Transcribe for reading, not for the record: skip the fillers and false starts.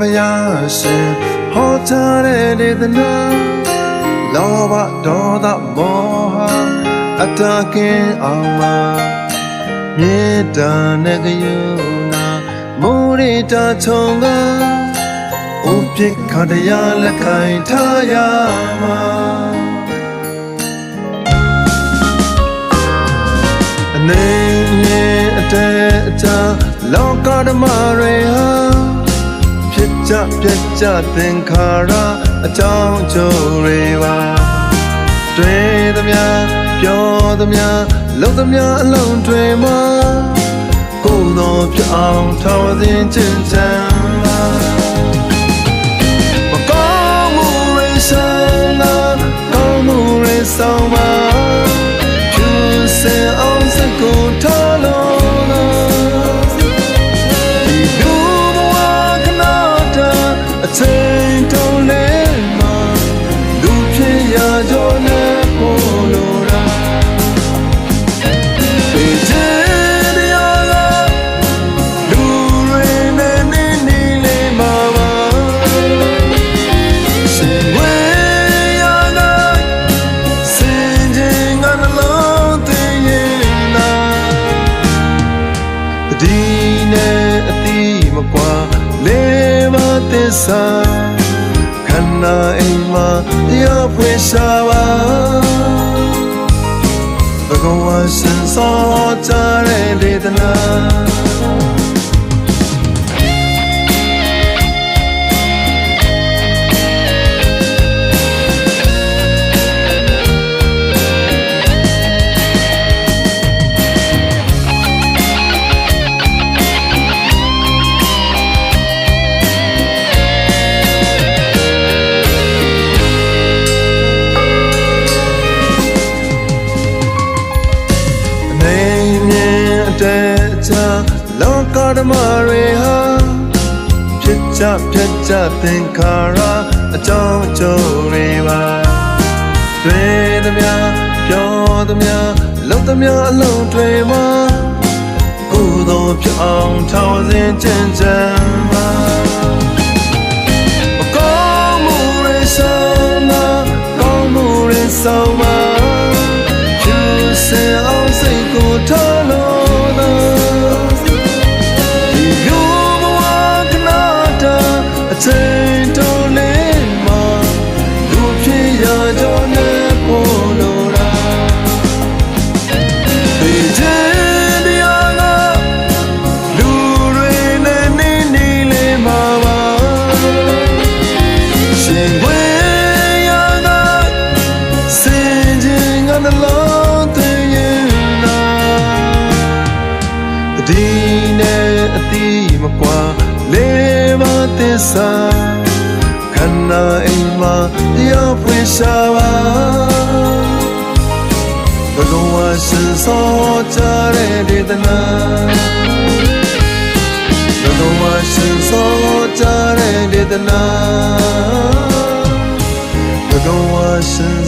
ဘယာရှင်ဟောထားတဲ့ဒေသနာလောဘဒေါသမောဟအတားကင်းအောင်မှာမေတ္တာနဲ့ကရုဏာမုရိဒာချုံကဥပိ္ပခတရားလက်ခံထားရမှာအနေနဲ့အတလောကဓမ္မတွေဟာဖြစ်ကြပြက်ကြသင်္ခါရအကြောင်းအကျိုးတွေပါတွေ့သမျှပြောသမျှလုပ်သမျှအလုံးတွေမှာကိုယ်တော်ဖြစ်အောင်ထောက်စဉ်ကျင့်ကြံပါမကောင်းမှုတွေဆောင်တာကောင်းမှုတွေဆောင်ပါကျူးစင်အောင်စိတ်ကိုထားလို့ချိန်တုံးလေးမှာလူဖြစ်ရကြောနဲ့ပေါ်လို့ရာဒီတရားကလူတွေနဲ့နေလေးမှာပါရှင်ဝေးရနာစင်ချင်းကနှလုံးသွင်းရင်နာဒီနဲ့အတိမကွာလေးမသစ္စာခန္ဓာအိမ်မှာတရားဖွင့်ရှာပါဘဂဝါရှင်စောကြတဲ့ဒေသနာလောကဓမ္မတွေဟာဖြစ်ကြပြက်ကြသင်္ခါရအကြောင်းအကျိုးတွေပါတွေ့သမျှပြောသမျှလုပ်သမျှအလုံးတွေမှာကိုယ်တော်ဖြစ်အောင်ထောက်စဉ်ကျင့်ကြံပါမကောင်းမှုတွေဆောင်ပါကောင်းမှုတွေဆောင်ပါကျူးစင်အောင်စိတ်ကိုထားလို့ချိန်တုံးလေးမှာလူဖြစ်ရကြောနဲ့ပေါ်လို့ရာဒီတရားကလူတွေနဲ့နေလေးမှာပါရှင်ဝေးရနာစင်ချင်းကနှလုံးသွင်းရင်နာဒီနဲ့အတိမကွာလေးမသစ္စာခန္ဓာအိမ်မှာတရားဖွင့်ရှာပါဘဂဝါရှင်စောကြတဲ့ဒေသနာဘဂဝါရှင်စောကြတဲ့ဒေသနာဘဂဝါရှင်